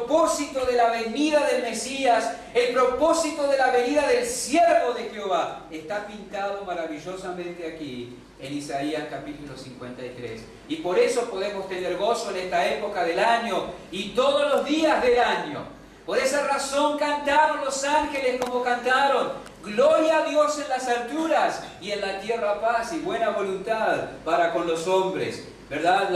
propósito de la venida del Mesías, el propósito de la venida del siervo de Jehová, está pintado maravillosamente aquí en Isaías capítulo 53. Y por eso podemos tener gozo en esta época del año y todos los días del año. Por esa razón cantaron los ángeles como cantaron: gloria a Dios en las alturas y en la tierra paz y buena voluntad para con los hombres. ¿Verdad?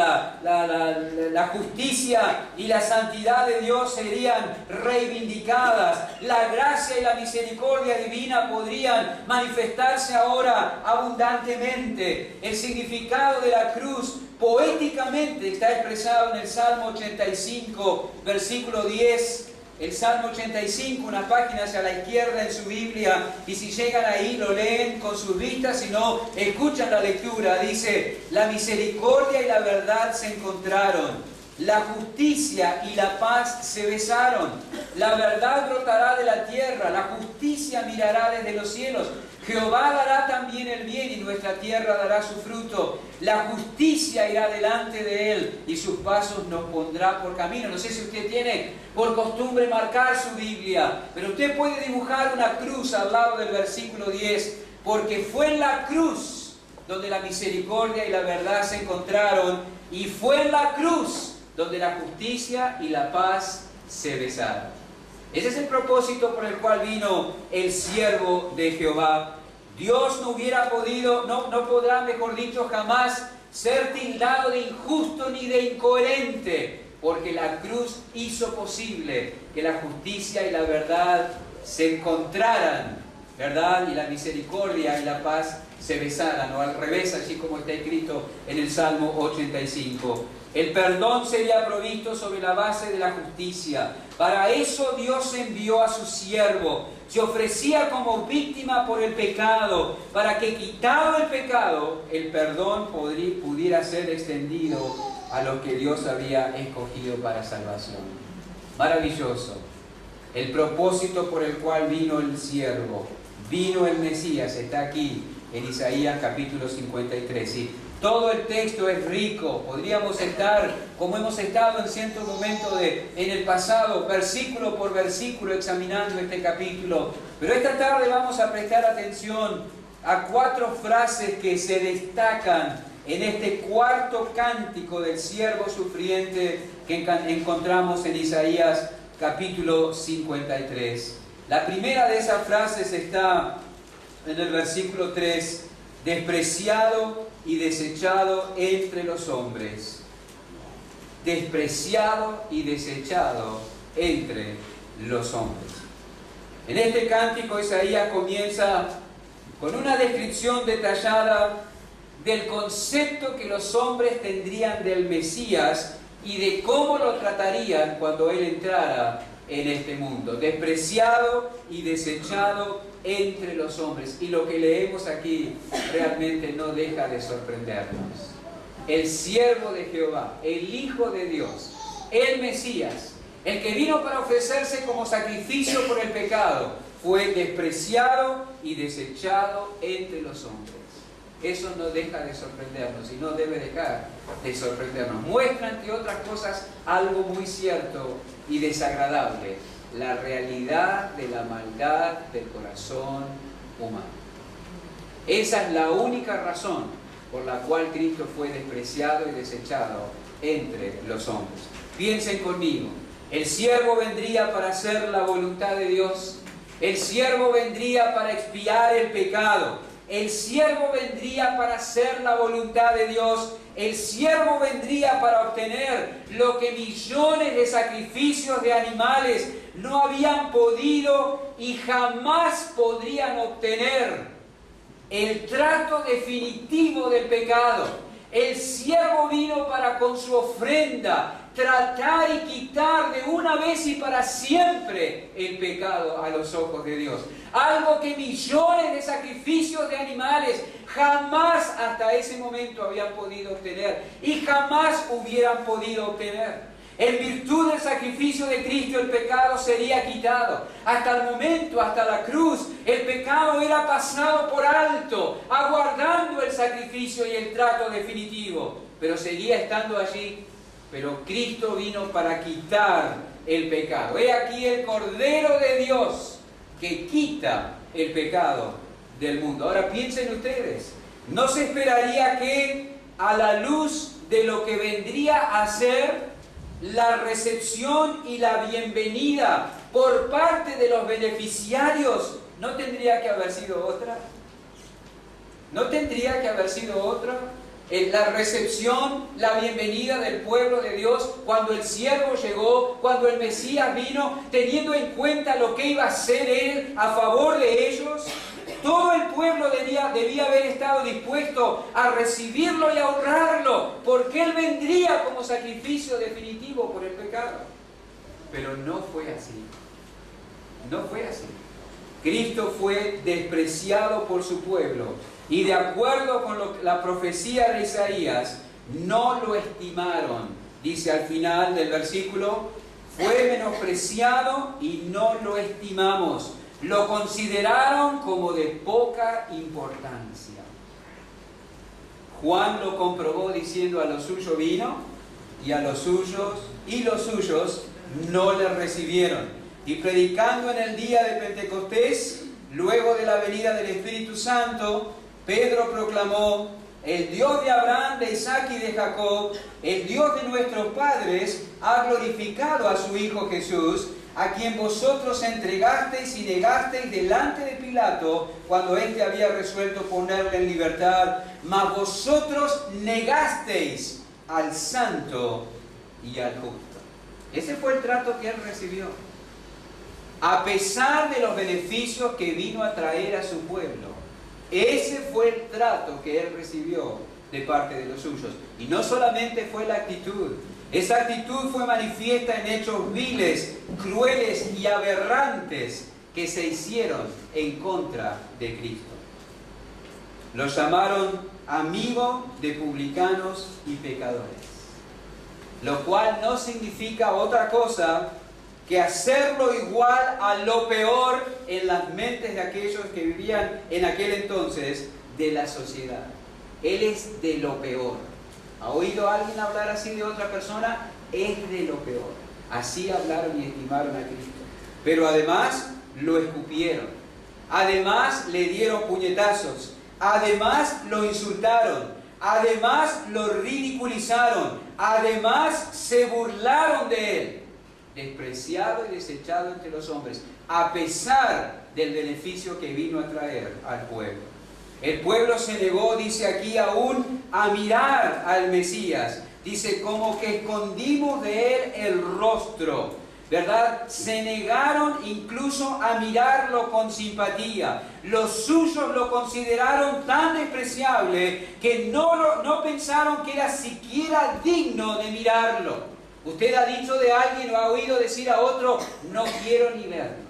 La justicia y la santidad de Dios serían reivindicadas. La gracia y la misericordia divina podrían manifestarse ahora abundantemente. El significado de la cruz poéticamente está expresado en el Salmo 85, versículo 10. El Salmo 85, una página hacia la izquierda en su Biblia, y si llegan ahí lo leen con sus vistas, si no, escuchan la lectura. Dice: la misericordia y la verdad se encontraron, la justicia y la paz se besaron. La verdad brotará de la tierra, la justicia mirará desde los cielos. Jehová dará también el bien y nuestra tierra dará su fruto. La justicia irá delante de él y sus pasos nos pondrá por camino. No sé si usted tiene por costumbre marcar su Biblia, pero usted puede dibujar una cruz al lado del versículo 10, porque fue en la cruz donde la misericordia y la verdad se encontraron, y fue en la cruz donde la justicia y la paz se besaron. Ese es el propósito por el cual vino el siervo de Jehová. Dios no hubiera podido, no podrá, mejor dicho, jamás ser tildado de injusto ni de incoherente, porque la cruz hizo posible que la justicia y la verdad se encontraran, ¿verdad? Y la misericordia y la paz se besaran, o al revés, así como está escrito en el Salmo 85. El perdón sería provisto sobre la base de la justicia. Para eso Dios envió a su siervo. Se ofrecía como víctima por el pecado, para que, quitado el pecado, el perdón pudiera ser extendido a los que Dios había escogido para salvación. Maravilloso. El propósito por el cual vino el siervo, vino el Mesías, está aquí en Isaías capítulo 53. ¿Sí? Todo el texto es rico. Podríamos estar, como hemos estado en cierto momento en el pasado, versículo por versículo examinando este capítulo. Pero esta tarde vamos a prestar atención a 4 frases que se destacan en este cuarto cántico del siervo sufriente que encontramos en Isaías capítulo 53. La primera de esas frases está en el versículo 3. Despreciado y desechado entre los hombres. Despreciado y desechado entre los hombres. En este cántico Isaías comienza con una descripción detallada del concepto que los hombres tendrían del Mesías y de cómo lo tratarían cuando Él entrara en este mundo. Despreciado y desechado entre los hombres. Y lo que leemos aquí realmente no deja de sorprendernos. El siervo de Jehová, el Hijo de Dios, el Mesías, el que vino para ofrecerse como sacrificio por el pecado, fue despreciado y desechado entre los hombres. Eso no deja de sorprendernos y no debe dejar de sorprendernos. Muestra, entre otras cosas, algo muy cierto y desagradable: la realidad de la maldad del corazón humano. Esa es la única razón por la cual Cristo fue despreciado y desechado entre los hombres. Piensen conmigo: el siervo vendría para hacer la voluntad de Dios. El siervo vendría para expiar el pecado. El siervo vendría para hacer la voluntad de Dios. El siervo vendría para obtener lo que millones de sacrificios de animales no habían podido y jamás podrían obtener: el trato definitivo del pecado. El siervo vino para, con su ofrenda, tratar y quitar de una vez y para siempre el pecado a los ojos de Dios. Algo que millones de sacrificios de animales jamás hasta ese momento habían podido obtener y jamás hubieran podido obtener. En virtud del sacrificio de Cristo, el pecado sería quitado. Hasta el momento, hasta la cruz, el pecado era pasado por alto, aguardando el sacrificio y el trato definitivo. Pero seguía estando allí. Pero Cristo vino para quitar el pecado. He aquí el Cordero de Dios que quita el pecado del mundo. Ahora piensen ustedes, ¿no se esperaría que a la luz de lo que vendría a ser la recepción y la bienvenida por parte de los beneficiarios, no tendría que haber sido otra? ¿No tendría que haber sido otra? La recepción, la bienvenida del pueblo de Dios cuando el siervo llegó, cuando el Mesías vino, teniendo en cuenta lo que iba a hacer Él a favor de ellos. Todo el pueblo debía haber estado dispuesto a recibirlo y a honrarlo, porque Él vendría como sacrificio definitivo por el pecado. Pero no fue así. No fue así. Cristo fue despreciado por su pueblo y de acuerdo con la profecía de Isaías, no lo estimaron. Dice al final del versículo, fue menospreciado y no lo estimamos. Lo consideraron como de poca importancia. Juan lo comprobó diciendo, a lo suyo vino y los suyos no le recibieron. Y predicando en el día de Pentecostés, luego de la venida del Espíritu Santo, Pedro proclamó, el Dios de Abraham, de Isaac y de Jacob, el Dios de nuestros padres, ha glorificado a su Hijo Jesús, a quien vosotros entregasteis y negasteis delante de Pilato, cuando éste había resuelto ponerle en libertad, mas vosotros negasteis al santo y al justo. Ese fue el trato que él recibió, a pesar de los beneficios que vino a traer a su pueblo. Ese fue el trato que él recibió de parte de los suyos. Y no solamente fue la actitud, esa actitud fue manifiesta en hechos viles, crueles y aberrantes que se hicieron en contra de Cristo. Lo llamaron amigo de publicanos y pecadores, lo cual no significa otra cosa que hacerlo igual a lo peor en las mentes de aquellos que vivían en aquel entonces de la sociedad. Él es de lo peor. ¿Ha oído a alguien hablar así de otra persona? Es de lo peor. Así hablaron y estimaron a Cristo. Pero además lo escupieron. Además le dieron puñetazos. Además lo insultaron. Además lo ridiculizaron. Además se burlaron de él. Despreciado y desechado entre los hombres, a pesar del beneficio que vino a traer al pueblo. El pueblo se negó, dice aquí, aún a mirar al Mesías. Dice, como que escondimos de él el rostro, ¿verdad? Se negaron incluso a mirarlo con simpatía. Los suyos lo consideraron tan despreciable que no pensaron que era siquiera digno de mirarlo. Usted ha dicho de alguien o ha oído decir a otro, no quiero ni verlo,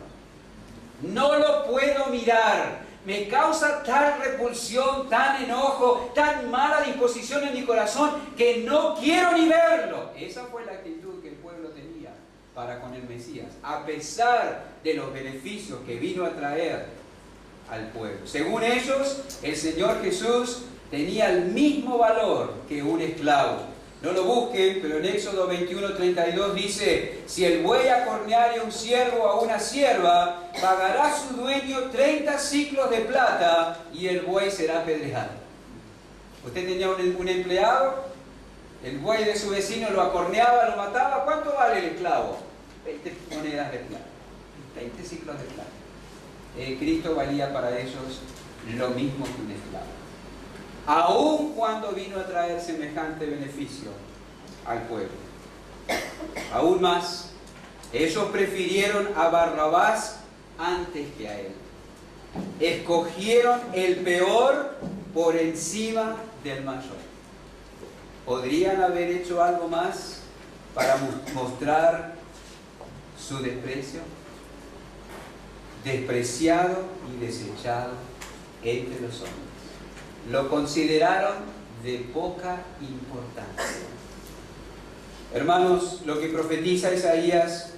no lo puedo mirar, me causa tal repulsión, tan enojo, tan mala disposición en mi corazón que no quiero ni verlo. Esa fue la actitud que el pueblo tenía para con el Mesías, a pesar de los beneficios que vino a traer al pueblo. Según ellos, el Señor Jesús tenía el mismo valor que un esclavo. No lo busquen, pero en Éxodo 21:32 dice, si el buey acorneare a un siervo o a una sierva, pagará su dueño 30 siclos de plata y el buey será apedreado. Usted tenía un empleado, el buey de su vecino lo acorneaba, lo mataba. ¿Cuánto vale el esclavo? 20 monedas de plata, 20 ciclos de plata. Cristo valía para ellos lo mismo que un esclavo. Aun cuando vino a traer semejante beneficio al pueblo. Aún más, ellos prefirieron a Barrabás antes que a él. Escogieron el peor por encima del mayor. ¿Podrían haber hecho algo más para mostrar su desprecio? Despreciado y desechado entre los hombres. Lo consideraron de poca importancia. Hermanos, lo que profetiza Isaías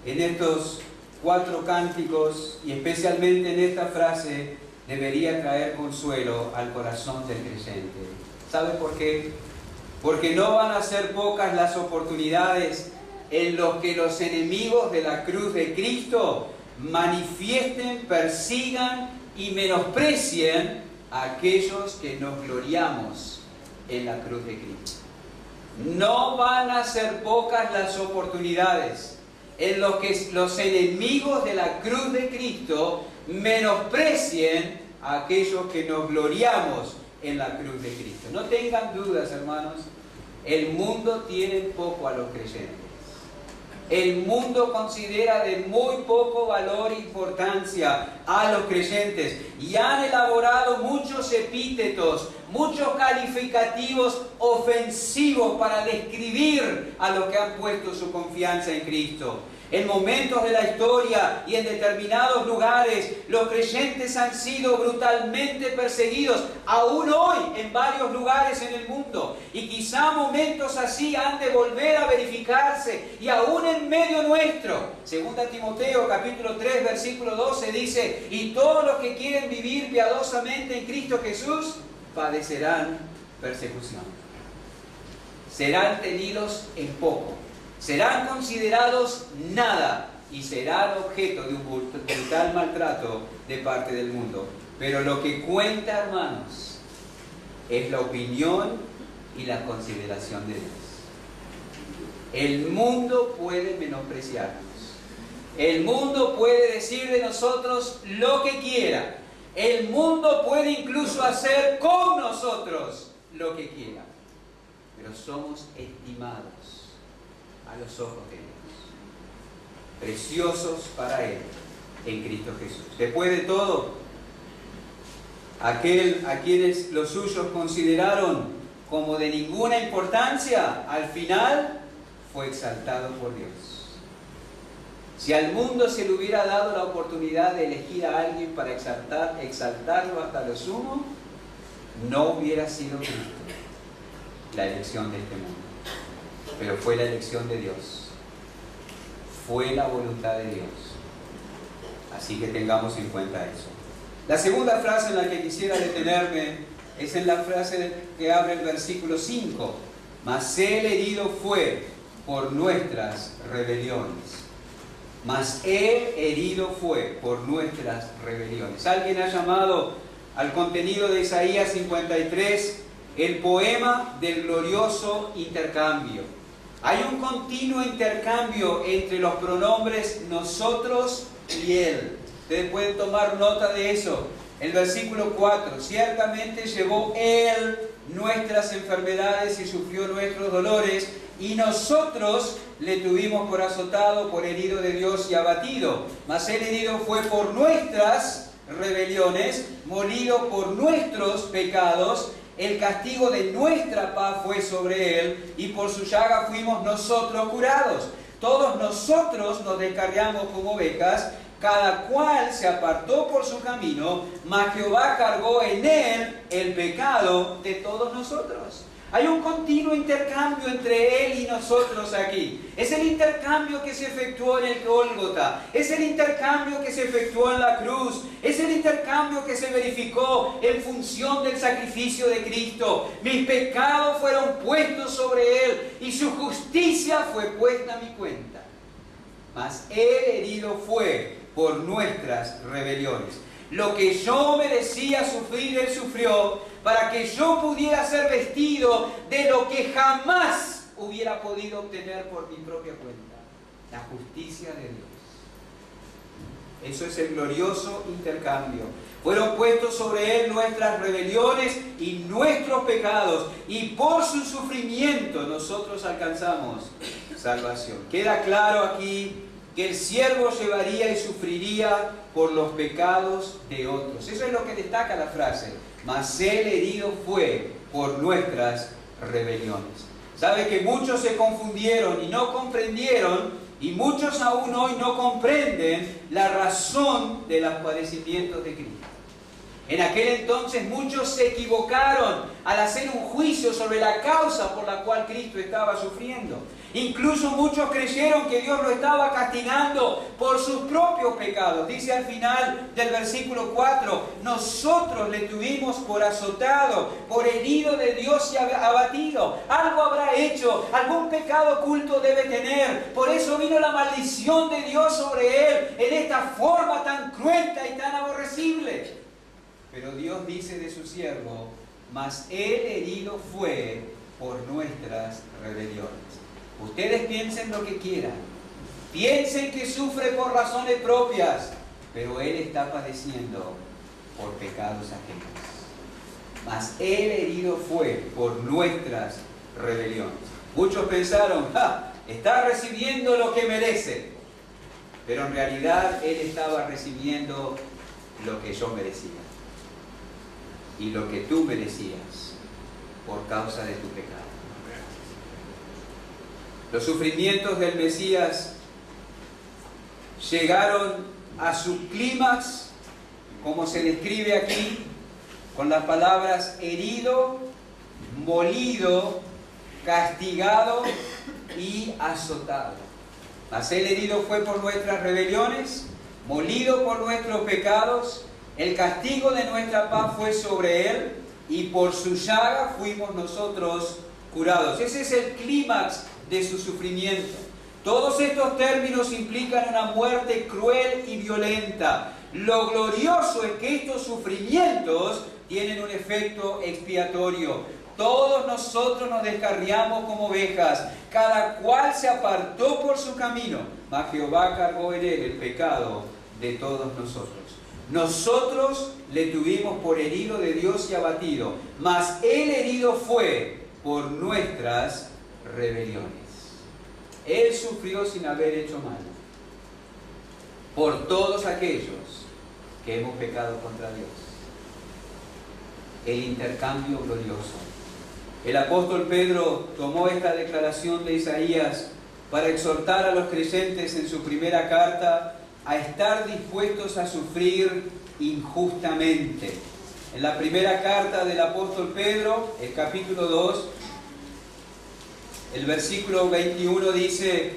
en estos 4 cánticos y especialmente en esta frase debería traer consuelo al corazón del creyente. ¿Sabe por qué? Porque no van a ser pocas las oportunidades en los que los enemigos de la cruz de Cristo manifiesten, persigan y menosprecien a aquellos que nos gloriamos en la cruz de Cristo. No van a ser pocas las oportunidades en los que los enemigos de la cruz de Cristo menosprecien a aquellos que nos gloriamos en la cruz de Cristo. No tengan dudas, hermanos, el mundo tiene poco a los creyentes. El mundo considera de muy poco valor e importancia a los creyentes y han elaborado muchos epítetos, muchos calificativos ofensivos para describir a los que han puesto su confianza en Cristo. En momentos de la historia y en determinados lugares, los creyentes han sido brutalmente perseguidos, aún hoy en varios lugares en el mundo. Y quizá momentos así han de volver a verificarse, y aún en medio nuestro. Segunda Timoteo capítulo 3, versículo 12 dice: y todos los que quieren vivir piadosamente en Cristo Jesús padecerán persecución. Serán tenidos en poco. Serán considerados nada y serán objeto de un brutal maltrato de parte del mundo. Pero lo que cuenta, hermanos, es la opinión y la consideración de Dios. El mundo puede menospreciarnos. El mundo puede decir de nosotros lo que quiera. El mundo puede incluso hacer con nosotros lo que quiera. Pero somos estimados a los ojos de Dios, preciosos para Él en Cristo Jesús. Después de todo, aquel a quienes los suyos consideraron como de ninguna importancia, al final fue exaltado por Dios. Si al mundo se le hubiera dado la oportunidad de elegir a alguien para exaltarlo hasta lo sumo, no hubiera sido Cristo la elección de este mundo. Pero fue la elección de Dios. Fue la voluntad de Dios. Así que tengamos en cuenta eso. La segunda frase en la que quisiera detenerme es en la frase que abre el versículo 5. Mas Él herido fue por nuestras rebeliones. Mas Él herido fue por nuestras rebeliones. Alguien ha llamado al contenido de Isaías 53 el poema del glorioso intercambio. Hay un continuo intercambio entre los pronombres nosotros y Él. Ustedes pueden tomar nota de eso. El versículo 4. Ciertamente llevó Él nuestras enfermedades y sufrió nuestros dolores, y nosotros le tuvimos por azotado, por herido de Dios y abatido. Mas Él herido fue por nuestras rebeliones, molido por nuestros pecados. El castigo de nuestra paz fue sobre Él, y por su llaga fuimos nosotros curados. Todos nosotros nos descarriamos como ovejas, cada cual se apartó por su camino, mas Jehová cargó en Él el pecado de todos nosotros. Hay un continuo intercambio entre Él y nosotros aquí. Es el intercambio que se efectuó en el Gólgota. Es el intercambio que se efectuó en la cruz. Es el intercambio que se verificó en función del sacrificio de Cristo. Mis pecados fueron puestos sobre Él y su justicia fue puesta a mi cuenta. Mas Él herido fue por nuestras rebeliones. Lo que yo merecía sufrir, Él sufrió, para que yo pudiera ser vestido de lo que jamás hubiera podido obtener por mi propia cuenta: la justicia de Dios. Eso es el glorioso intercambio. Fueron puestos sobre Él nuestras rebeliones y nuestros pecados, y por su sufrimiento nosotros alcanzamos salvación. Queda claro aquí que el siervo llevaría y sufriría por los pecados de otros. Eso es lo que destaca la frase: mas Él herido fue por nuestras rebeliones. Sabe que muchos se confundieron y no comprendieron, y muchos aún hoy no comprenden la razón de los padecimientos de Cristo. En aquel entonces muchos se equivocaron al hacer un juicio sobre la causa por la cual Cristo estaba sufriendo. Incluso muchos creyeron que Dios lo estaba castigando por sus propios pecados. Dice al final del versículo 4, nosotros le tuvimos por azotado, por herido de Dios y abatido. Algo habrá hecho, algún pecado oculto debe tener. Por eso vino la maldición de Dios sobre él en esta forma tan cruenta y tan aborrecible. Pero Dios dice de su siervo, mas él herido fue por nuestras rebeliones. Ustedes piensen lo que quieran, piensen que sufre por razones propias, pero él está padeciendo por pecados ajenos. Mas él herido fue por nuestras rebeliones. Muchos pensaron, está recibiendo lo que merece, pero en realidad él estaba recibiendo lo que yo merecía y lo que tú merecías por causa de tu pecado. Los sufrimientos del Mesías llegaron a su clímax, como se describe aquí, con las palabras herido, molido, castigado y azotado. Mas él herido fue por nuestras rebeliones, molido por nuestros pecados, el castigo de nuestra paz fue sobre él, y por su llaga fuimos nosotros curados. Ese es el clímax de su sufrimiento. Todos estos términos implican una muerte cruel y violenta. Lo glorioso es que estos sufrimientos tienen un efecto expiatorio. Todos nosotros nos descarriamos como ovejas, cada cual se apartó por su camino, mas Jehová cargó en él el pecado de todos nosotros. Nosotros le tuvimos por herido de Dios y abatido, mas él herido fue por nuestras rebeliones. Él sufrió sin haber hecho mal por todos aquellos que hemos pecado contra Dios. El intercambio glorioso. El apóstol Pedro tomó esta declaración de Isaías para exhortar a los creyentes en su primera carta a estar dispuestos a sufrir injustamente. En la primera carta del apóstol Pedro, el capítulo 2, el versículo 21 dice,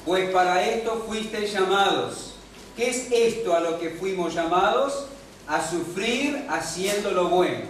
pues para esto fuisteis llamados. ¿Qué es esto a lo que fuimos llamados? A sufrir haciendo lo bueno.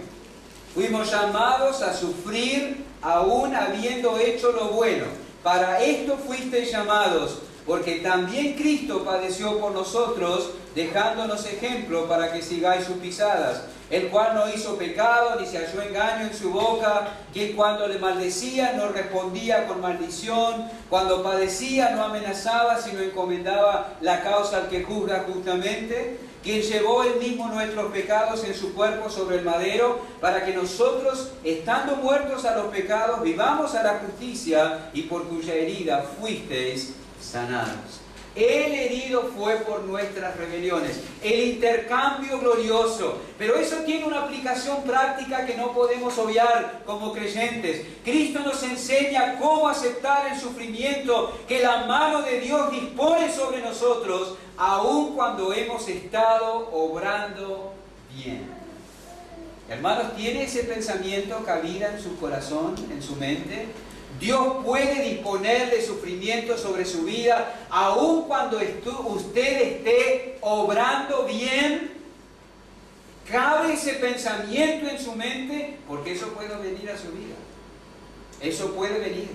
Fuimos llamados a sufrir aún habiendo hecho lo bueno. Para esto fuisteis llamados, porque también Cristo padeció por nosotros, dejándonos ejemplo para que sigáis sus pisadas, el cual no hizo pecado, ni se halló engaño en su boca, que cuando le maldecía no respondía con maldición, cuando padecía no amenazaba, sino encomendaba la causa al que juzga justamente, quien llevó él mismo nuestros pecados en su cuerpo sobre el madero, para que nosotros, estando muertos a los pecados, vivamos a la justicia, y por cuya herida fuisteis sanados. El herido fue por nuestras rebeliones. El intercambio glorioso. Pero eso tiene una aplicación práctica que no podemos obviar como creyentes. Cristo nos enseña cómo aceptar el sufrimiento que la mano de Dios dispone sobre nosotros, aun cuando hemos estado obrando bien. Hermanos, ¿tiene ese pensamiento cabida en su corazón, en su mente? Dios puede disponer de sufrimiento sobre su vida, aun cuando usted esté obrando bien. ¿Cabe ese pensamiento en su mente? Porque eso puede venir a su vida. Eso puede venir.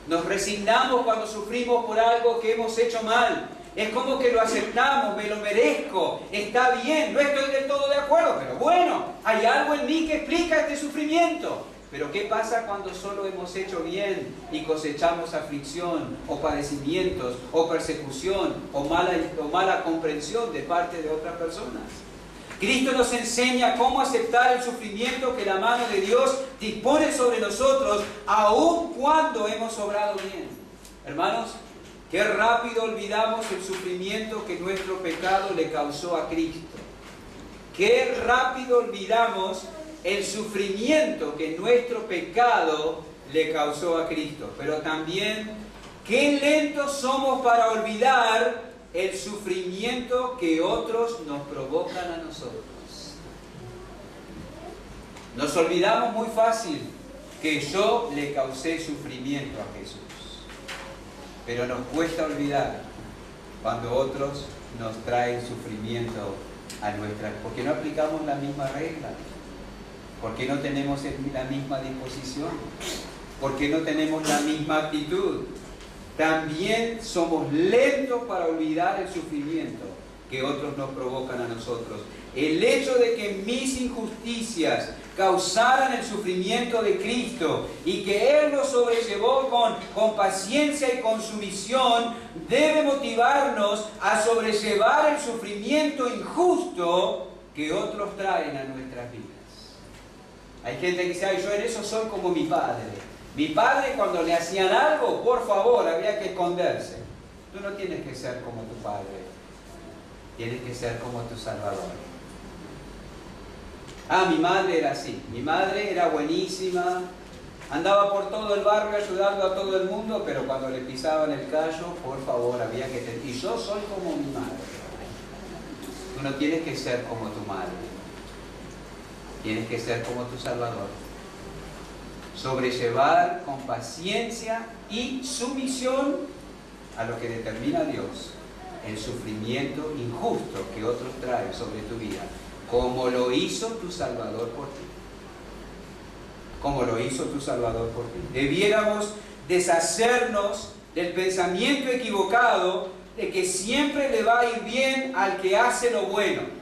Nos resignamos cuando sufrimos por algo que hemos hecho mal. Es como que lo aceptamos, me lo merezco, está bien, no estoy del todo de acuerdo, pero bueno, hay algo en mí que explica este sufrimiento. Pero ¿qué pasa cuando solo hemos hecho bien y cosechamos aflicción, o padecimientos, o persecución, o mala comprensión de parte de otras personas? Cristo nos enseña cómo aceptar el sufrimiento que la mano de Dios dispone sobre nosotros, aun cuando hemos obrado bien. Hermanos, qué rápido olvidamos el sufrimiento que nuestro pecado le causó a Cristo. Qué rápido olvidamos el sufrimiento que nuestro pecado le causó a Cristo. Pero también, qué lentos somos para olvidar el sufrimiento que otros nos provocan a nosotros. Nos olvidamos muy fácil que yo le causé sufrimiento a Jesús. Pero nos cuesta olvidar cuando otros nos traen sufrimiento a nuestra, porque no aplicamos la misma regla, porque no tenemos la misma disposición, porque no tenemos la misma actitud. También somos lentos para olvidar el sufrimiento que otros nos provocan a nosotros. El hecho de que mis injusticias causaran el sufrimiento de Cristo y que Él lo sobrellevó con paciencia y con sumisión, debe motivarnos a sobrellevar el sufrimiento injusto que otros traen a nuestras vidas. Hay gente que dice, ay, yo en eso soy como mi padre. Mi padre, cuando le hacían algo, por favor, había que esconderse. Tú no tienes que ser como tu padre, tienes que ser como tu Salvador. Ah, mi madre era así, mi madre era buenísima, andaba por todo el barrio ayudando a todo el mundo, pero cuando le pisaban el callo, por favor, había que... Y yo soy como mi madre. Tú no tienes que ser como tu madre, tienes que ser como tu Salvador. Sobrellevar con paciencia y sumisión a lo que determina Dios, el sufrimiento injusto que otros traen sobre tu vida, como lo hizo tu Salvador por ti. Como lo hizo tu Salvador por ti. Debiéramos deshacernos del pensamiento equivocado de que siempre le va a ir bien al que hace lo bueno.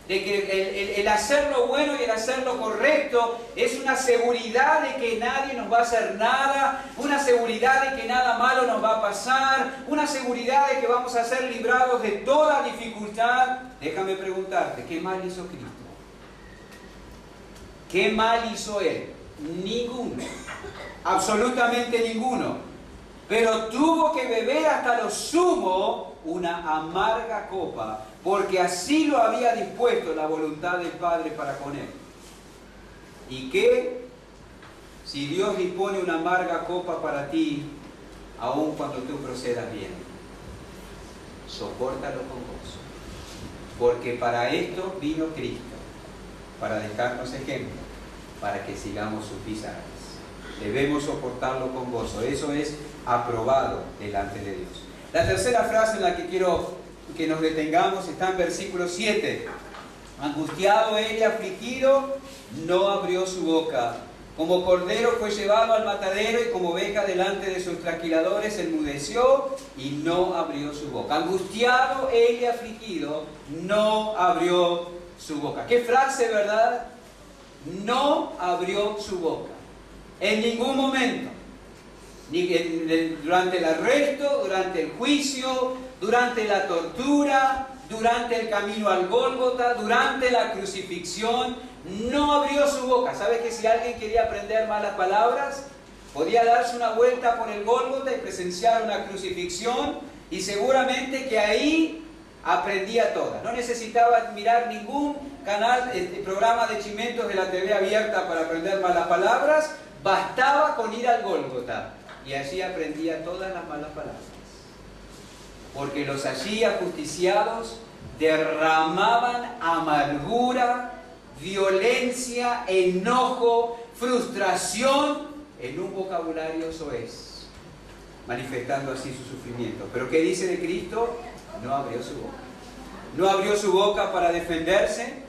De que el hacer lo bueno y el hacer lo correcto es una seguridad de que nadie nos va a hacer nada, una seguridad de que nada malo nos va a pasar, una seguridad de que vamos a ser librados de toda dificultad. Déjame preguntarte, ¿qué mal hizo Cristo? ¿Qué mal hizo Él? Ninguno, absolutamente ninguno. Pero tuvo que beber hasta lo sumo una amarga copa, porque así lo había dispuesto la voluntad del Padre para con Él. ¿Y qué? Si Dios dispone una amarga copa para ti, aun cuando tú procedas bien, sopórtalo con gozo. Porque para esto vino Cristo, para dejarnos ejemplo, para que sigamos sus pisadas. Debemos soportarlo con gozo. Eso es aprobado delante de Dios. La tercera frase en la que quiero que nos detengamos está en versículo 7. Angustiado él y afligido, no abrió su boca. Como cordero fue llevado al matadero y como oveja delante de sus trasquiladores enmudeció y no abrió su boca. Angustiado él y afligido, no abrió su boca. ¿Qué frase, verdad? No abrió su boca. En ningún momento. Ni durante el arresto, durante el juicio, durante la tortura, durante el camino al Gólgota, durante la crucifixión, no abrió su boca. ¿Sabes que si alguien quería aprender malas palabras, podía darse una vuelta por el Gólgota y presenciar una crucifixión y seguramente que ahí aprendía todas? No necesitaba mirar ningún canal, programa de chimentos de la TV abierta para aprender malas palabras, bastaba con ir al Gólgota. Y allí aprendía todas las malas palabras. Porque los allí ajusticiados derramaban amargura, violencia, enojo, frustración en un vocabulario soez, manifestando así su sufrimiento. Pero ¿qué dice de Cristo? No abrió su boca. No abrió su boca para defenderse,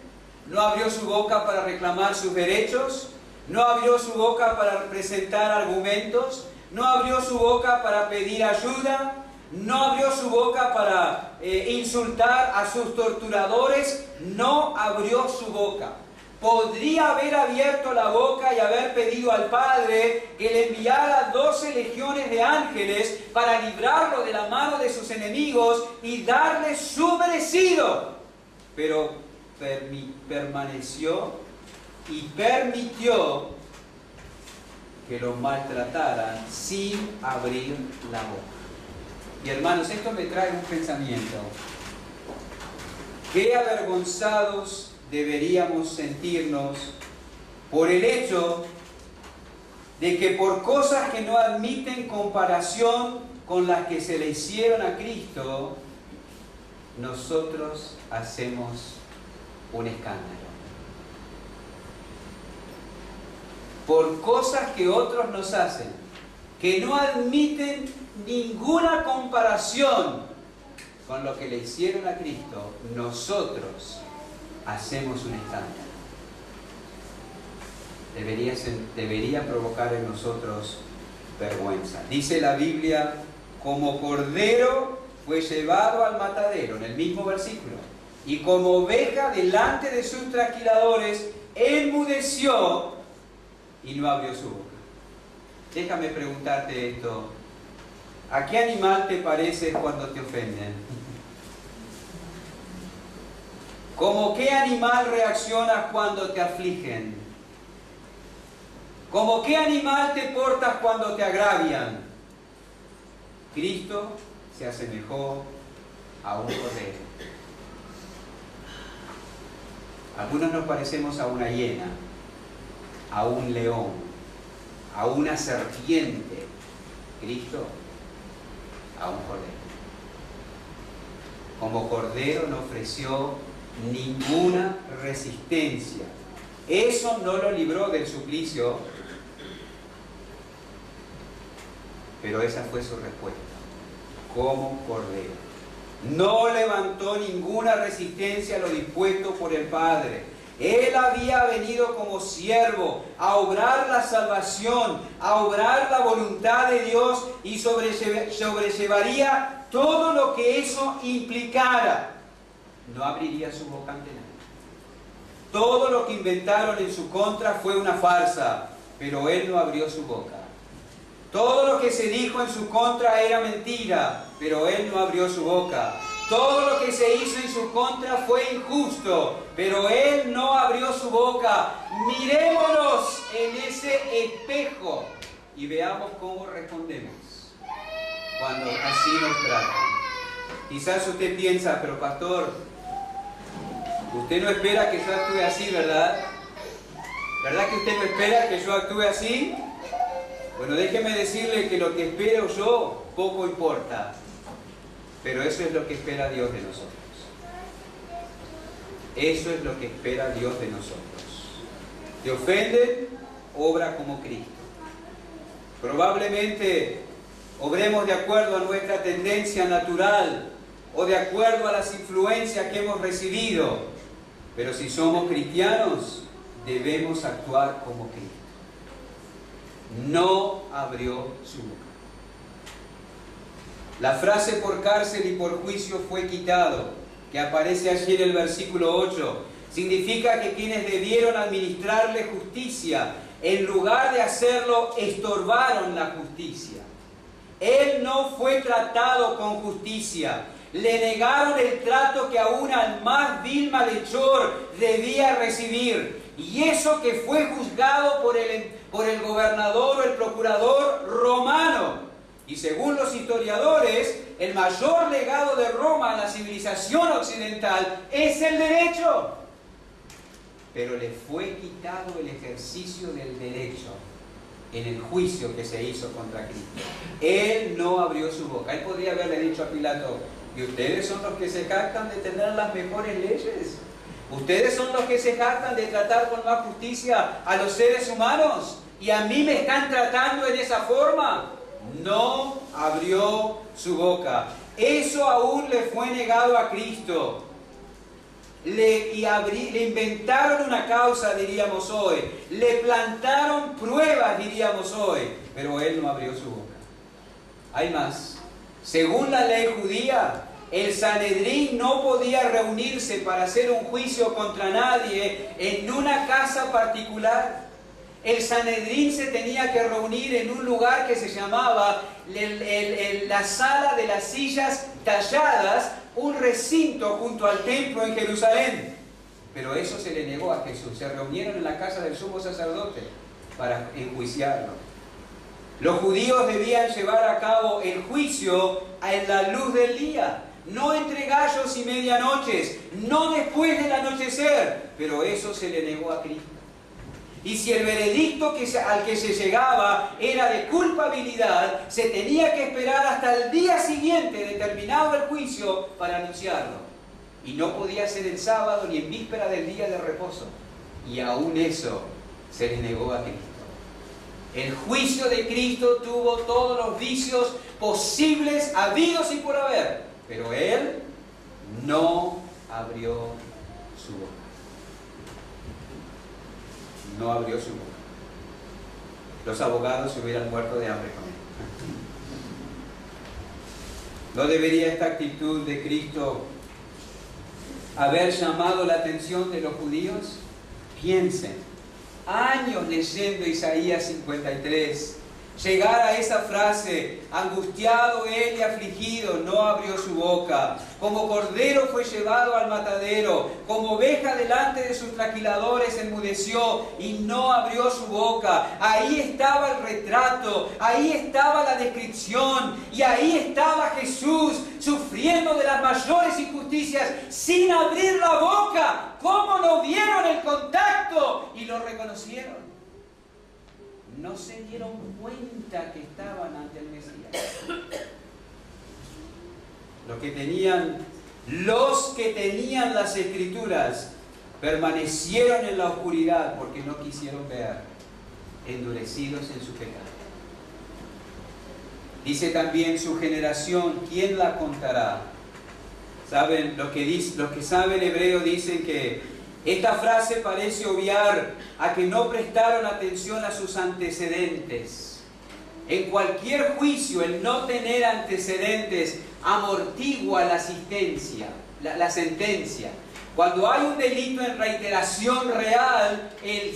no abrió su boca para reclamar sus derechos, no abrió su boca para presentar argumentos, no abrió su boca para pedir ayuda, no abrió su boca para insultar a sus torturadores, no abrió su boca. Podría haber abierto la boca y haber pedido al Padre que le enviara 12 legiones de ángeles para librarlo de la mano de sus enemigos y darle su merecido. Pero permaneció y permitió que lo maltrataran sin abrir la boca. Y hermanos, esto me trae un pensamiento. Qué avergonzados deberíamos sentirnos por el hecho de que por cosas que no admiten comparación con las que se le hicieron a Cristo, nosotros hacemos un escándalo. por cosas que otros nos hacen, que no admiten ninguna comparación con lo que le hicieron a Cristo, nosotros hacemos un estándar. Debería provocar en nosotros vergüenza. Dice la Biblia, como cordero fue llevado al matadero, en el mismo versículo, y como oveja delante de sus trasquiladores, enmudeció y no abrió su boca. Déjame preguntarte esto. ¿A qué animal te pareces cuando te ofenden? ¿Cómo qué animal reaccionas cuando te afligen? ¿Cómo qué animal te portas cuando te agravian? Cristo se asemejó a un cordero. Algunos nos parecemos a una hiena, a un león, a una serpiente. Cristo, a un cordero. Como cordero no ofreció ninguna resistencia. Eso no lo libró del suplicio, pero esa fue su respuesta. Como cordero. No levantó ninguna resistencia a lo dispuesto por el Padre. Él había venido como siervo a obrar la salvación, a obrar la voluntad de Dios y sobrellevaría todo lo que eso implicara. No abriría su boca ante nadie. Todo lo que inventaron en su contra fue una farsa, pero Él no abrió su boca. Todo lo que se dijo en su contra era mentira, pero Él no abrió su boca. Todo lo que se hizo en su contra fue injusto, pero Él no abrió su boca. Mirémonos en ese espejo y veamos cómo respondemos cuando así nos tratan. Quizás usted piensa, pero pastor, usted no espera que yo actúe así, ¿verdad? ¿Verdad que usted no espera que yo actúe así? Bueno, déjeme decirle que lo que espero yo poco importa, pero eso es lo que espera Dios de nosotros. Eso es lo que espera Dios de nosotros. ¿Te ofenden? Obra como Cristo. Probablemente obremos de acuerdo a nuestra tendencia natural o de acuerdo a las influencias que hemos recibido, pero si somos cristianos, debemos actuar como Cristo. No abrió su boca. La frase por cárcel y por juicio fue quitado, que aparece allí en el versículo 8, significa que quienes debieron administrarle justicia, en lugar de hacerlo, estorbaron la justicia. Él no fue tratado con justicia. Le negaron el trato que aún al más vil malhechor debía recibir. Y eso que fue juzgado por el gobernador o el procurador romano. Y según los historiadores, el mayor legado de Roma a la civilización occidental es el derecho. Pero le fue quitado el ejercicio del derecho en el juicio que se hizo contra Cristo. Él no abrió su boca. Él podría haberle dicho a Pilato, ¿y ustedes son los que se jactan de tener las mejores leyes? ¿Ustedes son los que se jactan de tratar con más justicia a los seres humanos? ¿Y a mí me están tratando en esa forma? No abrió su boca. Eso aún le fue negado a Cristo. Le inventaron una causa, diríamos hoy. Le plantaron pruebas, diríamos hoy. Pero Él no abrió su boca. Hay más. Según la ley judía, el Sanedrín no podía reunirse para hacer un juicio contra nadie en una casa particular. El Sanedrín se tenía que reunir en un lugar que se llamaba la sala de las sillas talladas, un recinto junto al templo en Jerusalén. Pero eso se le negó a Jesús. Se reunieron en la casa del sumo sacerdote para enjuiciarlo. Los judíos debían llevar a cabo el juicio en la luz del día, no entre gallos y medianoches, no después del anochecer, pero eso se le negó a Cristo. Y si el veredicto al que se llegaba era de culpabilidad, se tenía que esperar hasta el día siguiente de terminado el juicio para anunciarlo. Y no podía ser el sábado ni en víspera del día de reposo. Y aún eso se le negó a Cristo. El juicio de Cristo tuvo todos los vicios posibles, habidos y por haber, pero Él no abrió su boca. No abrió su boca. Los abogados se hubieran muerto de hambre con Él. ¿No debería esta actitud de Cristo haber llamado la atención de los judíos? Piensen, años leyendo Isaías 53, llegar a esa frase, angustiado él y afligido, no abrió su boca. Como cordero fue llevado al matadero, como oveja delante de sus trasquiladores enmudeció y no abrió su boca. Ahí estaba el retrato, ahí estaba la descripción, y ahí estaba Jesús sufriendo de las mayores injusticias sin abrir la boca. ¿Cómo no vieron el contacto y lo reconocieron? No se dieron cuenta que estaban ante el Mesías. Los que tenían las Escrituras permanecieron en la oscuridad porque no quisieron ver, endurecidos en su pecado. Dice también su generación, ¿quién la contará? ¿Saben? Los que saben hebreo dicen que esta frase parece obviar a que no prestaron atención a sus antecedentes. En cualquier juicio, el no tener antecedentes amortigua la sentencia. Cuando hay un delito en reiteración real,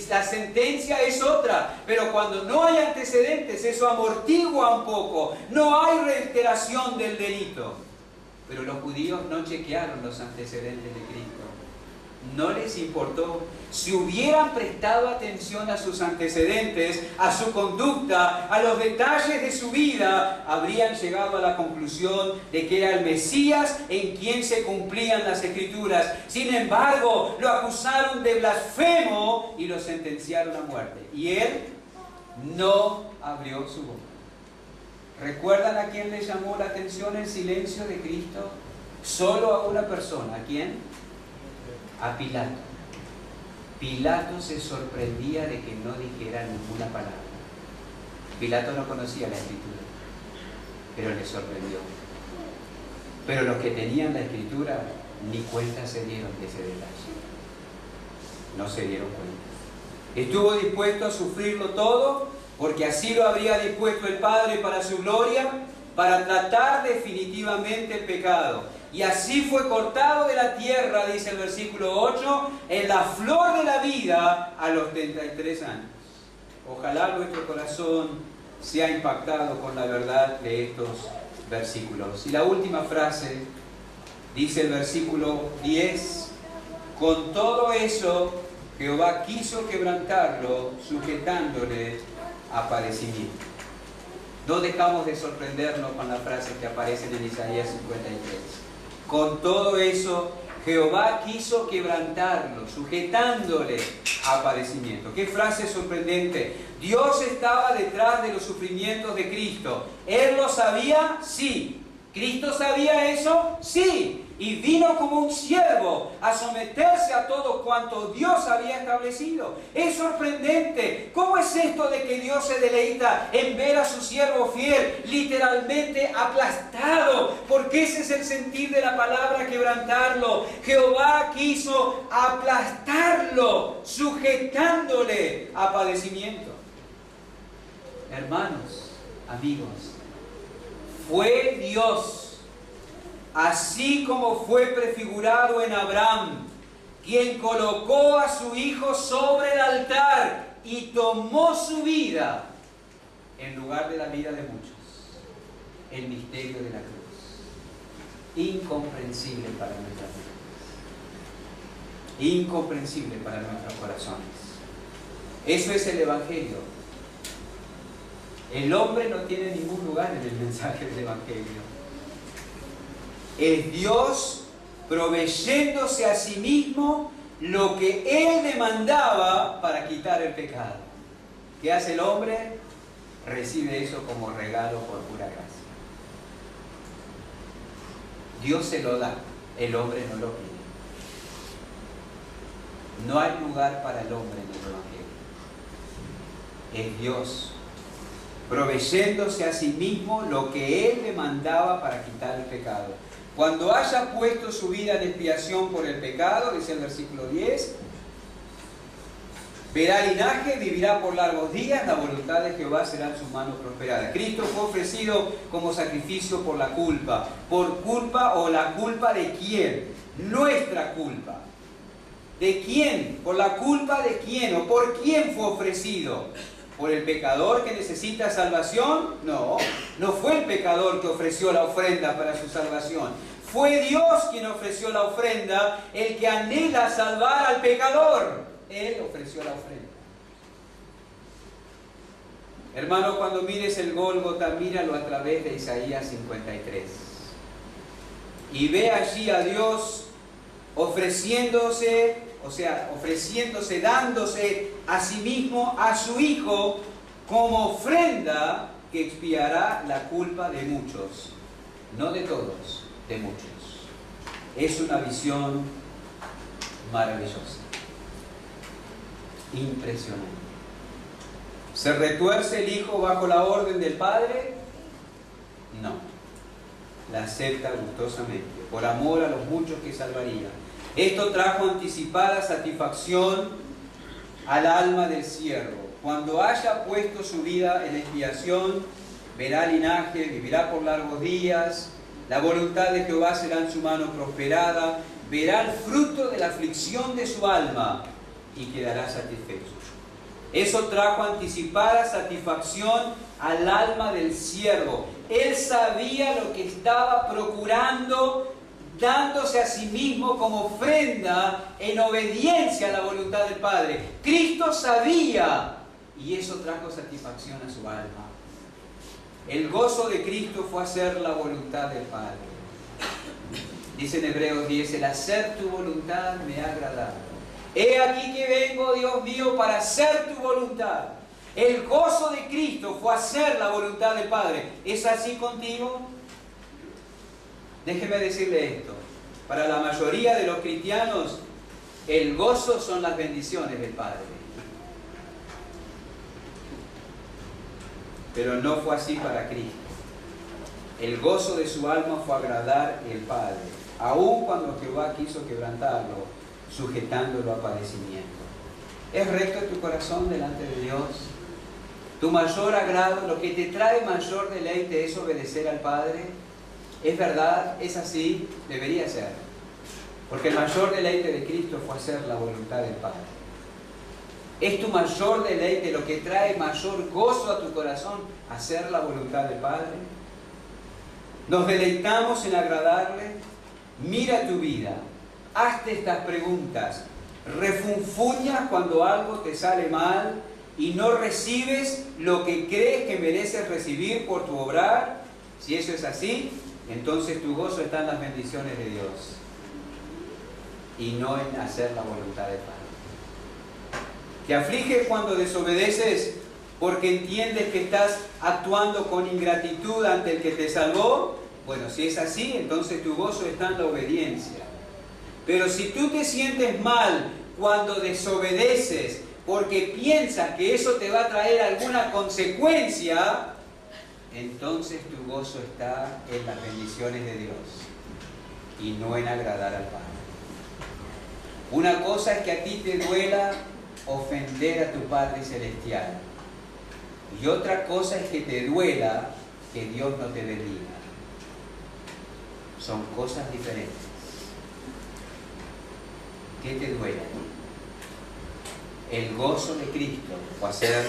la sentencia es otra. Pero cuando no hay antecedentes, eso amortigua un poco. No hay reiteración del delito. Pero los judíos no chequearon los antecedentes de Cristo. No les importó. Si hubieran prestado atención a sus antecedentes, a su conducta, a los detalles de su vida, habrían llegado a la conclusión de que era el Mesías en quien se cumplían las Escrituras. Sin embargo, lo acusaron de blasfemo y lo sentenciaron a muerte. Y él no abrió su boca. ¿Recuerdan a quién le llamó la atención el silencio de Cristo? Solo a una persona. ¿A quién? A Pilato. Pilato se sorprendía de que no dijera ninguna palabra. Pilato no conocía la Escritura, pero le sorprendió. Pero los que tenían la Escritura ni cuenta se dieron de ese detalle. No se dieron cuenta. Estuvo dispuesto a sufrirlo todo, porque así lo habría dispuesto el Padre para su gloria, para tratar definitivamente el pecado. Y así fue cortado de la tierra, dice el versículo 8, en la flor de la vida a los 33 años. Ojalá nuestro corazón sea impactado con la verdad de estos versículos. Y la última frase, dice el versículo 10, con todo eso Jehová quiso quebrantarlo, sujetándole a padecimiento. No dejamos de sorprendernos con las frases que aparecen en Isaías 53. Con todo eso, Jehová quiso quebrantarlo, sujetándole a padecimiento. ¡Qué frase sorprendente! Dios estaba detrás de los sufrimientos de Cristo. ¿Él lo sabía? Sí. ¿Cristo sabía eso? Sí. Y vino como un siervo a someterse a todo cuanto Dios había establecido. Es sorprendente. ¿Cómo es esto de que Dios se deleita en ver a su siervo fiel literalmente aplastado? Porque ese es el sentir de la palabra quebrantarlo. Jehová quiso aplastarlo, sujetándole a padecimiento. Hermanos, amigos, fue Dios, así como fue prefigurado en Abraham, quien colocó a su hijo sobre el altar y tomó su vida en lugar de la vida de muchos. El misterio de la cruz. Incomprensible para nuestras vidas. Incomprensible para nuestros corazones. Eso es el Evangelio. El hombre no tiene ningún lugar en el mensaje del Evangelio. Es Dios proveyéndose a sí mismo lo que Él demandaba para quitar el pecado. ¿Qué hace el hombre? Recibe eso como regalo por pura gracia. Dios se lo da, el hombre no lo pide. No hay lugar para el hombre en el Evangelio. Es Dios proveyéndose a sí mismo lo que Él le mandaba para quitar el pecado. Cuando haya puesto su vida en expiación por el pecado, dice el versículo 10, verá linaje, vivirá por largos días, la voluntad de Jehová será en su mano prosperada. Cristo fue ofrecido como sacrificio por la culpa. ¿Por culpa o la culpa de quién? Nuestra culpa. ¿De quién? ¿Por la culpa de quién? ¿O por quién fue ofrecido? ¿Por el pecador que necesita salvación? No, no fue el pecador que ofreció la ofrenda para su salvación. Fue Dios quien ofreció la ofrenda, el que anhela salvar al pecador. Él ofreció la ofrenda. Hermano, cuando mires el Gólgota, míralo a través de Isaías 53. Y ve allí a Dios ofreciéndose, dándose a sí mismo, a su Hijo, como ofrenda que expiará la culpa de muchos. No de todos, de muchos. Es una visión maravillosa. Impresionante. ¿Se retuerce el Hijo bajo la orden del Padre? No. La acepta gustosamente, por amor a los muchos que salvaría. Esto trajo anticipada satisfacción al alma del siervo. Cuando haya puesto su vida en expiación, verá linaje, vivirá por largos días, la voluntad de Jehová será en su mano prosperada, verá el fruto de la aflicción de su alma y quedará satisfecho. Eso trajo anticipada satisfacción al alma del siervo. Él sabía lo que estaba procurando, dándose a sí mismo como ofrenda en obediencia a la voluntad del Padre. Cristo sabía, y eso trajo satisfacción a su alma. El gozo de Cristo fue hacer la voluntad del Padre. Dice en Hebreos 10, el hacer tu voluntad me ha agradado. He aquí que vengo, Dios mío, para hacer tu voluntad. El gozo de Cristo fue hacer la voluntad del Padre. ¿Es así contigo? Déjeme decirle esto. Para la mayoría de los cristianos, el gozo son las bendiciones del Padre. Pero no fue así para Cristo. El gozo de su alma fue agradar al Padre, aun cuando Jehová quiso quebrantarlo, sujetándolo a padecimiento. ¿Es recto tu corazón delante de Dios? Tu mayor agrado, lo que te trae mayor deleite es obedecer al Padre. ¿Es verdad? ¿Es así? Debería ser. Porque el mayor deleite de Cristo fue hacer la voluntad del Padre. ¿Es tu mayor deleite, lo que trae mayor gozo a tu corazón, hacer la voluntad del Padre? ¿Nos deleitamos en agradarle? Mira tu vida. Hazte estas preguntas. ¿Refunfuñas cuando algo te sale mal y no recibes lo que crees que mereces recibir por tu obrar? Si eso es así, entonces tu gozo está en las bendiciones de Dios y no en hacer la voluntad del Padre. ¿Te afliges cuando desobedeces porque entiendes que estás actuando con ingratitud ante el que te salvó? Bueno, si es así, entonces tu gozo está en la obediencia. Pero si tú te sientes mal cuando desobedeces porque piensas que eso te va a traer alguna consecuencia, entonces tu gozo está en las bendiciones de Dios y no en agradar al Padre. Una cosa es que a ti te duela ofender a tu Padre Celestial, y otra cosa es que te duela que Dios no te bendiga. Son cosas diferentes. ¿Qué te duele? El gozo de Cristo fue hacer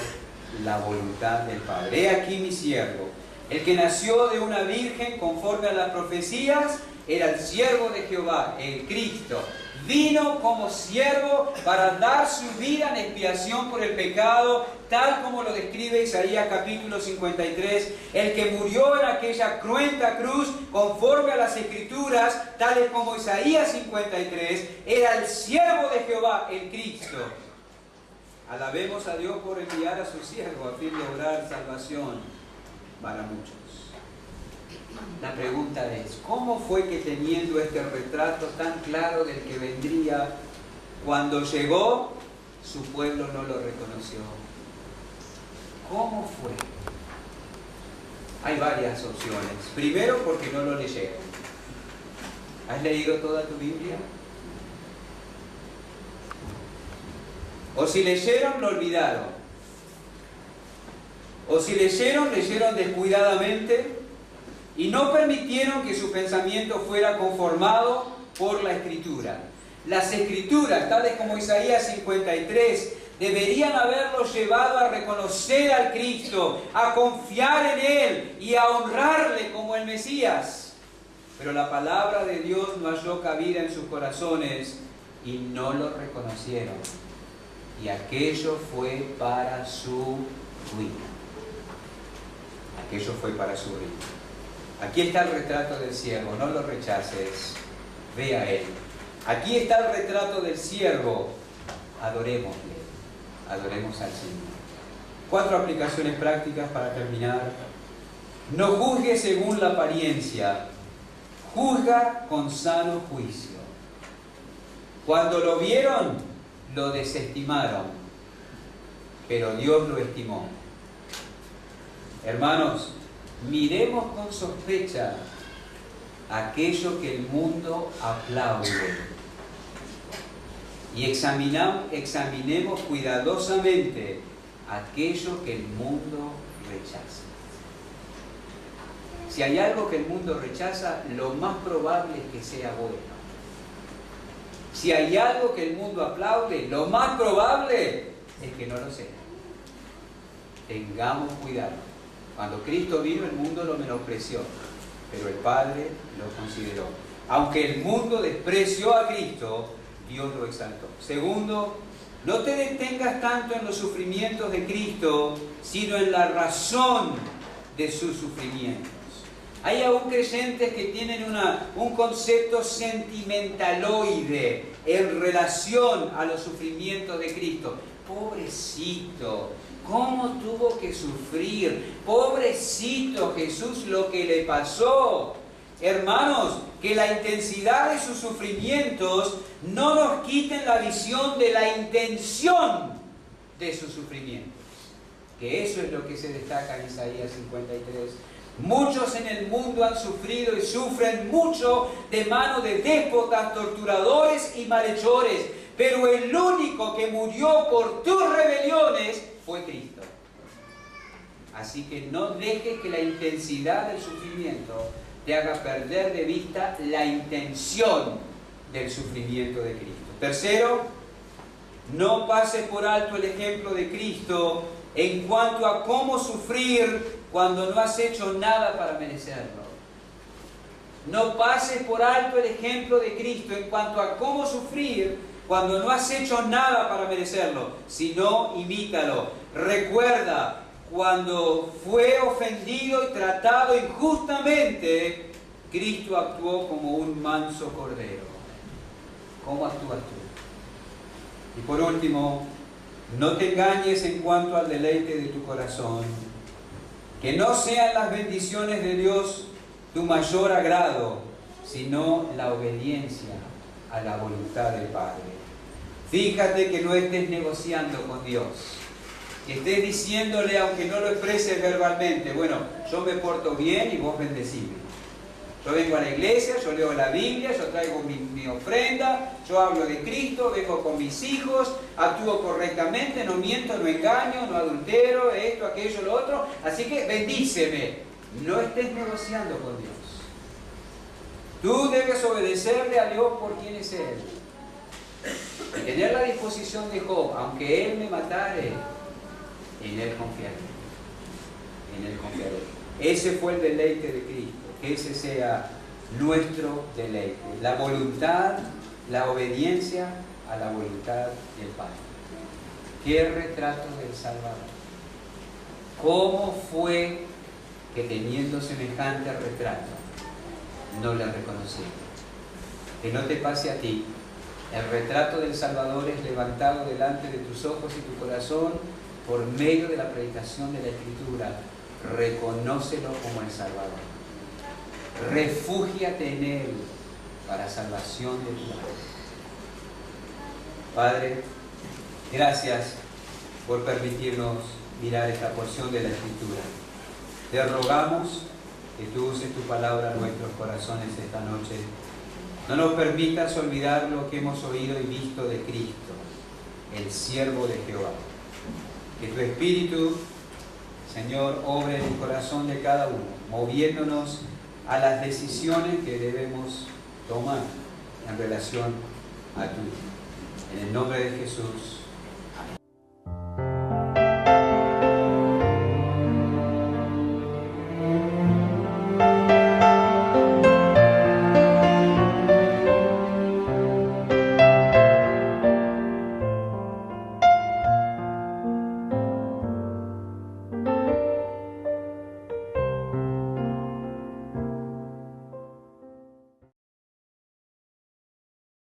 la voluntad del Padre. He aquí mi siervo, el que nació de una virgen conforme a las profecías, era el siervo de Jehová, el Cristo. Vino como siervo para dar su vida en expiación por el pecado, tal como lo describe Isaías capítulo 53. El que murió en aquella cruenta cruz, conforme a las Escrituras, tales como Isaías 53, era el siervo de Jehová, el Cristo. Alabemos a Dios por enviar a su siervo a fin de obrar salvación para muchos. La pregunta es, ¿cómo fue que teniendo este retrato tan claro del que vendría, cuando llegó, su pueblo no lo reconoció? ¿Cómo fue? Hay varias opciones. Primero, porque no lo leyeron. ¿Has leído toda tu Biblia? O si leyeron, lo olvidaron. O si leyeron descuidadamente y no permitieron que su pensamiento fuera conformado por la Escritura. Las Escrituras, tales como Isaías 53, deberían haberlos llevado a reconocer al Cristo, a confiar en Él y a honrarle como el Mesías. Pero la palabra de Dios no halló cabida en sus corazones y no lo reconocieron. Y aquello fue para su ruina. Aquello fue para su ruina. Aquí está el retrato del siervo, no lo rechaces, ve a Él. Aquí está el retrato del siervo, adorémosle, adoremos al Señor. 4 aplicaciones prácticas para terminar. No juzgue según la apariencia, juzga con sano juicio. Cuando lo vieron, lo desestimaron, pero Dios lo estimó. Hermanos, miremos con sospecha aquello que el mundo aplaude y examinemos cuidadosamente aquello que el mundo rechaza. Si hay algo que el mundo rechaza, lo más probable es que sea bueno. Si hay algo que el mundo aplaude, lo más probable es que no lo sea. Tengamos cuidado. Cuando Cristo vino, el mundo lo menospreció, pero el Padre lo consideró. Aunque el mundo despreció a Cristo, Dios lo exaltó. Segundo, no te detengas tanto en los sufrimientos de Cristo, sino en la razón de sus sufrimientos. Hay aún creyentes que tienen un concepto sentimentaloide en relación a los sufrimientos de Cristo. Pobrecito, ¿cómo tuvo que sufrir? Pobrecito Jesús, lo que le pasó. Hermanos, que la intensidad de sus sufrimientos no nos quiten la visión de la intención de sus sufrimientos. Que eso es lo que se destaca en Isaías 53. Muchos en el mundo han sufrido y sufren mucho de mano de déspotas, torturadores y malhechores, pero el único que murió por tus rebeliones fue Cristo. Así que no dejes que la intensidad del sufrimiento te haga perder de vista la intención del sufrimiento de Cristo. Tercero, no pases por alto el ejemplo de Cristo en cuanto a cómo sufrir cuando no has hecho nada para merecerlo. No pases por alto el ejemplo de Cristo en cuanto a cómo sufrir cuando no has hecho nada para merecerlo, sino imítalo. Recuerda, cuando fue ofendido y tratado injustamente, Cristo actuó como un manso cordero. ¿Cómo actúas tú? Y por último, no te engañes en cuanto al deleite de tu corazón. Que no sean las bendiciones de Dios tu mayor agrado, sino la obediencia a la voluntad del Padre. Fíjate que no estés negociando con Dios. Que estés diciéndole, aunque no lo expreses verbalmente, bueno, yo me porto bien y vos bendecime. Yo vengo a la iglesia, yo leo la Biblia, yo traigo mi ofrenda, yo hablo de Cristo, vengo con mis hijos, actúo correctamente, no miento, no engaño, no adultero, esto, aquello, lo otro. Así que bendíceme. No estés negociando con Dios. Tú debes obedecerle a Dios por quien es Él. Y tener la disposición de Job, aunque Él me matare, en Él confiaré. En Él confiaré. Ese fue el deleite de Cristo. Que ese sea nuestro deleite. La voluntad, la obediencia a la voluntad del Padre. Qué retrato del Salvador. ¿Cómo fue que teniendo semejante retrato no le reconocieron? Que no te pase a ti. El retrato del Salvador es levantado delante de tus ojos y tu corazón por medio de la predicación de la Escritura. Reconócelo como el Salvador. Refúgiate en Él para salvación de tu alma. Padre, gracias por permitirnos mirar esta porción de la Escritura. Te rogamos que tú uses tu palabra en nuestros corazones esta noche. No nos permitas olvidar lo que hemos oído y visto de Cristo, el siervo de Jehová. Que tu Espíritu, Señor, obre en el corazón de cada uno, moviéndonos a las decisiones que debemos tomar en relación a tu Hijo. En el nombre de Jesús.